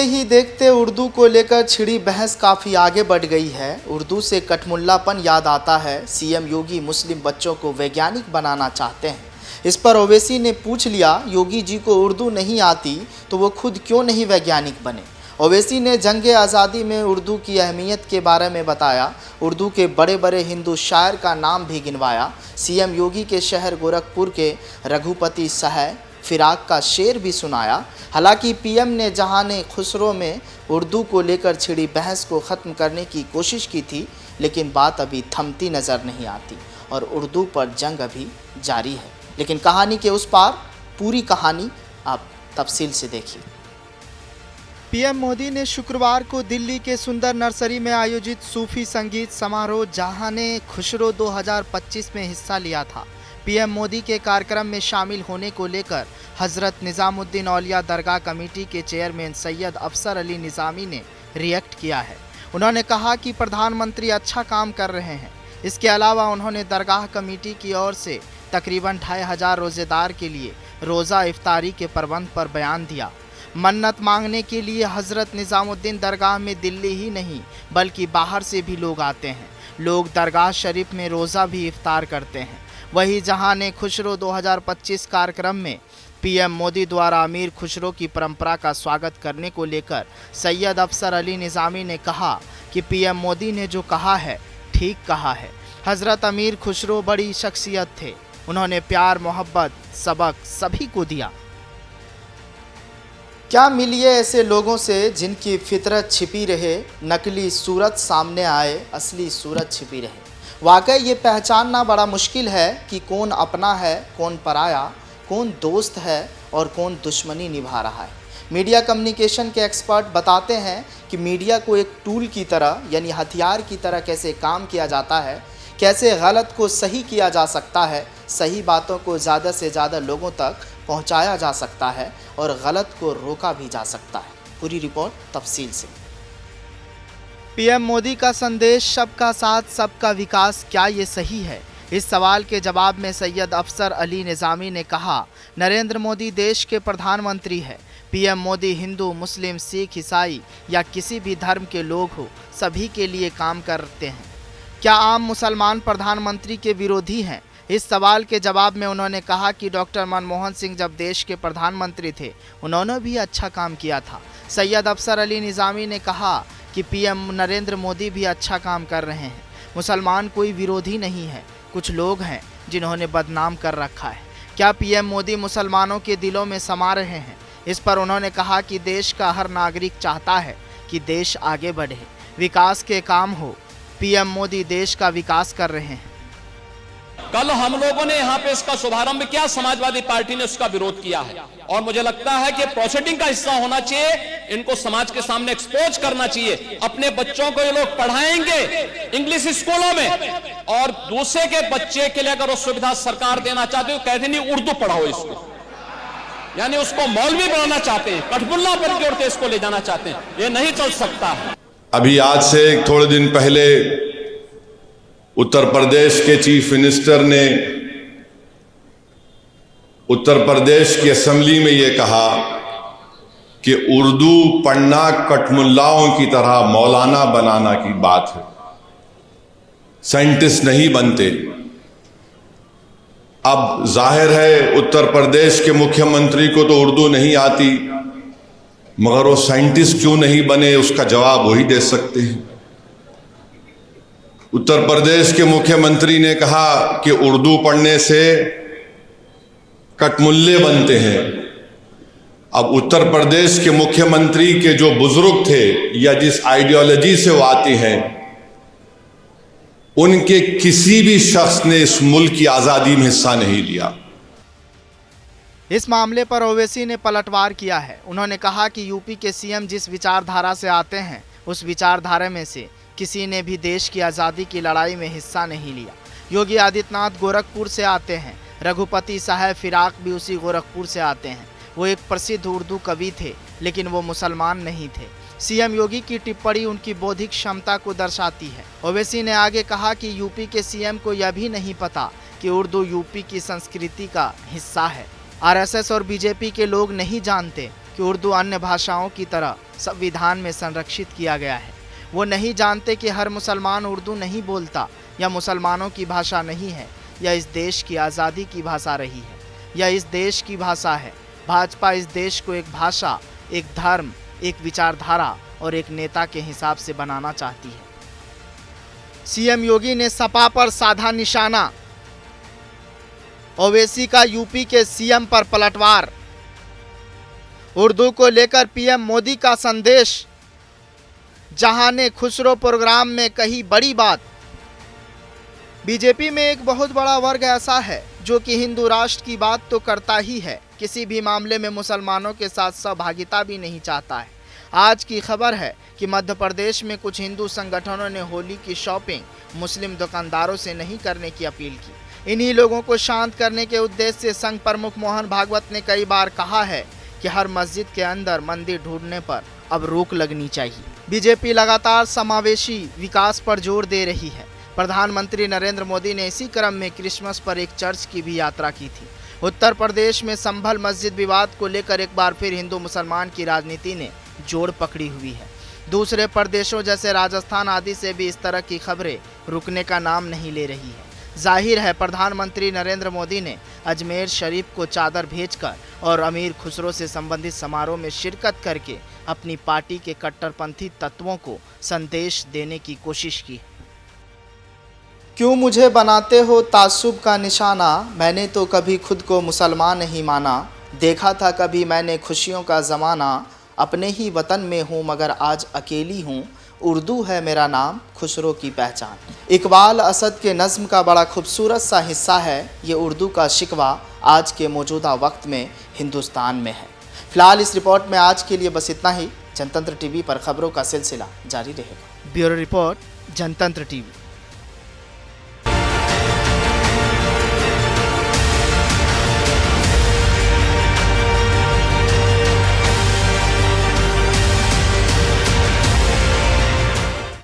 ही देखते उर्दू को लेकर छिड़ी बहस काफ़ी आगे बढ़ गई है। उर्दू से कठमुल्लापन याद आता है। सीएम योगी मुस्लिम बच्चों को वैज्ञानिक बनाना चाहते हैं। इस पर ओवैसी ने पूछ लिया, योगी जी को उर्दू नहीं आती तो वो खुद क्यों नहीं वैज्ञानिक बने। ओवैसी ने जंगे आज़ादी में उर्दू की अहमियत के बारे में बताया। उर्दू के बड़े बड़े हिंदू शायर का नाम भी गिनवाया। सीएम योगी के शहर गोरखपुर के रघुपति सहाय फिराक का शेर भी सुनाया। हालांकि पीएम ने जहाने खुसरो में उर्दू को लेकर छिड़ी बहस को ख़त्म करने की कोशिश की थी, लेकिन बात अभी थमती नज़र नहीं आती और उर्दू पर जंग अभी जारी है। लेकिन कहानी के उस पार पूरी कहानी आप तफसील से देखिए। पीएम मोदी ने शुक्रवार को दिल्ली के सुंदर नर्सरी में आयोजित सूफी संगीत समारोह जहाने खुसरो 2025 में हिस्सा लिया था। पीएम मोदी के कार्यक्रम में शामिल होने को लेकर हज़रत निज़ामुद्दीन औलिया दरगाह कमेटी के चेयरमैन सैयद अफसर अली निज़ामी ने रिएक्ट किया है। उन्होंने कहा कि प्रधानमंत्री अच्छा काम कर रहे हैं। इसके अलावा उन्होंने दरगाह कमेटी की ओर से तकरीबन 2500 रोज़ेदार के लिए रोज़ा इफ्तारी के प्रबंध पर बयान दिया। मन्नत मांगने के लिए हज़रत निज़ामुद्दीन दरगाह में दिल्ली ही नहीं बल्कि बाहर से भी लोग आते हैं। लोग दरगाह शरीफ में रोज़ा भी इफ्तार करते हैं। वहीं जहाने खुसरो 2025 कार्यक्रम में पीएम मोदी द्वारा अमीर खुसरो की परंपरा का स्वागत करने को लेकर सैयद अफसर अली निज़ामी ने कहा कि पीएम मोदी ने जो कहा है ठीक कहा है। हज़रत अमीर खुसरो बड़ी शख्सियत थे। उन्होंने प्यार मोहब्बत सबक सभी को दिया। क्या मिलिए ऐसे लोगों से जिनकी फितरत छिपी रहे, नकली सूरत सामने आए, असली सूरत छिपी रहे। वाकई ये पहचानना बड़ा मुश्किल है कि कौन अपना है, कौन पराया, कौन दोस्त है और कौन दुश्मनी निभा रहा है। मीडिया कम्युनिकेशन के एक्सपर्ट बताते हैं कि मीडिया को एक टूल की तरह यानी हथियार की तरह कैसे काम किया जाता है, कैसे गलत को सही किया जा सकता है, सही बातों को ज़्यादा से ज़्यादा लोगों तक पहुंचाया जा सकता है और गलत को रोका भी जा सकता है। पूरी रिपोर्ट तफसील से। पीएम मोदी का संदेश सबका साथ सबका विकास, क्या ये सही है? इस सवाल के जवाब में सैयद अफसर अली निज़ामी ने कहा, नरेंद्र मोदी देश के प्रधानमंत्री है। पीएम मोदी हिंदू, मुस्लिम, सिख, ईसाई या किसी भी धर्म के लोग हो, सभी के लिए काम करते हैं। क्या आम मुसलमान प्रधानमंत्री के विरोधी हैं? इस सवाल के जवाब में उन्होंने कहा कि डॉक्टर मनमोहन सिंह जब देश के प्रधानमंत्री थे, उन्होंने भी अच्छा काम किया था। सैयद अफसर अली निज़ामी ने कहा कि पीएम नरेंद्र मोदी भी अच्छा काम कर रहे हैं। मुसलमान कोई विरोधी नहीं है, कुछ लोग हैं जिन्होंने बदनाम कर रखा है। क्या पीएम मोदी मुसलमानों के दिलों में समा रहे हैं? इस पर उन्होंने कहा कि देश का हर नागरिक चाहता है कि देश आगे बढ़े, विकास के काम हो। पीएम मोदी देश का विकास कर रहे हैं। कल हम लोगों ने यहाँ पे इसका शुभारंभ किया, समाजवादी पार्टी ने उसका विरोध किया है और मुझे लगता है कि प्रोसीडिंग का हिस्सा होना चाहिए। इनको समाज के सामने एक्सपोज करना चाहिए। अपने बच्चों को ये लोग पढ़ाएंगे इंग्लिश स्कूलों में और दूसरे के बच्चे के लिए अगर वो सुविधा सरकार देना चाहते हो, कहते नहीं उर्दू पढ़ाओ इसको, यानी उसको मौलवी बनाना चाहते हैं, कठपुल्ला पर जोड़ के इसको ले जाना चाहते हैं। ये नहीं चल सकता है। अभी आज से थोड़े दिन पहले उत्तर प्रदेश के चीफ मिनिस्टर ने उत्तर प्रदेश की असेंबली में ये कहा कि उर्दू पढ़ना कठमुल्लाओं की तरह मौलाना बनाना की बात है, साइंटिस्ट नहीं बनते। अब जाहिर है उत्तर प्रदेश के मुख्यमंत्री को तो उर्दू नहीं आती, मगर वो साइंटिस्ट क्यों नहीं बने, उसका जवाब वही दे सकते हैं। उत्तर प्रदेश के मुख्यमंत्री ने कहा कि उर्दू पढ़ने से कठमुल्ले बनते हैं। अब उत्तर प्रदेश के मुख्यमंत्री के जो बुजुर्ग थे या जिस आइडियोलॉजी से वो आते हैं, उनके किसी भी शख्स ने इस मुल्क की आज़ादी में हिस्सा नहीं लिया। इस मामले पर ओवैसी ने पलटवार किया है। उन्होंने कहा कि यूपी के सीएम जिस विचारधारा से आते हैं, उस विचारधारा में से किसी ने भी देश की आज़ादी की लड़ाई में हिस्सा नहीं लिया। योगी आदित्यनाथ गोरखपुर से आते हैं, रघुपति सहाय फिराक भी उसी गोरखपुर से आते हैं। वो एक प्रसिद्ध उर्दू कवि थे, लेकिन वो मुसलमान नहीं थे। सीएम योगी की टिप्पणी उनकी बौद्धिक क्षमता को दर्शाती है। ओवैसी ने आगे कहा कि यूपी के सीएम को यह भी नहीं पता कि उर्दू यूपी की संस्कृति का हिस्सा है। आरएसएस और बीजेपी के लोग नहीं जानते कि उर्दू अन्य भाषाओं की तरह संविधान में संरक्षित किया गया है। वो नहीं जानते कि हर मुसलमान उर्दू नहीं बोलता, या मुसलमानों की भाषा नहीं है, या इस देश की आज़ादी की भाषा रही है, या इस देश की भाषा है। भाजपा इस देश को एक भाषा, एक धर्म, एक विचारधारा और एक नेता के हिसाब से बनाना चाहती है। सीएम योगी ने सपा पर साधा निशाना। ओवैसी का यूपी के सीएम पर पलटवार। उर्दू को लेकर पीएम मोदी का संदेश। जहां ने खुसरो प्रोग्राम में कही बड़ी बात। बीजेपी में एक बहुत बड़ा वर्ग ऐसा है जो कि हिंदू राष्ट्र की बात तो करता ही है, किसी भी मामले में मुसलमानों के साथ सहभागिता भी नहीं चाहता है। आज की खबर है कि मध्य प्रदेश में कुछ हिंदू संगठनों ने होली की शॉपिंग मुस्लिम दुकानदारों से नहीं करने की अपील की। इन्हीं लोगों को शांत करने के उद्देश्य से संघ प्रमुख मोहन भागवत ने कई बार कहा है कि हर मस्जिद के अंदर मंदिर ढूंढने पर अब रोक लगनी चाहिए। बीजेपी लगातार समावेशी विकास पर जोर दे रही है। प्रधानमंत्री नरेंद्र मोदी ने इसी क्रम में क्रिसमस पर एक चर्च की भी यात्रा की थी। उत्तर प्रदेश में संभल मस्जिद विवाद को लेकर एक बार फिर हिंदू मुसलमान की राजनीति ने जोड़ पकड़ी हुई है। दूसरे प्रदेशों जैसे राजस्थान आदि से भी इस तरह की खबरें रुकने का नाम नहीं ले रही है। जाहिर है प्रधानमंत्री नरेंद्र मोदी ने अजमेर शरीफ को चादर भेजकर और अमीर खुसरो से संबंधित समारोह में शिरकत करके अपनी पार्टी के कट्टरपंथी तत्वों को संदेश देने की कोशिश की। क्यों मुझे बनाते हो तासुब का निशाना, मैंने तो कभी खुद को मुसलमान नहीं माना। देखा था कभी मैंने खुशियों का ज़माना, अपने ही वतन में हूँ मगर आज अकेली हूँ। उर्दू है मेरा नाम, खुसरो की पहचान। इकबाल असद के नज़्म का बड़ा खूबसूरत सा हिस्सा है ये उर्दू का शिकवा आज के मौजूदा वक्त में हिंदुस्तान में है। फिलहाल इस रिपोर्ट में आज के लिए बस इतना ही। जनतंत्र टीवी पर खबरों का सिलसिला जारी रहेगा। ब्यूरो रिपोर्ट, जनतंत्र टीवी।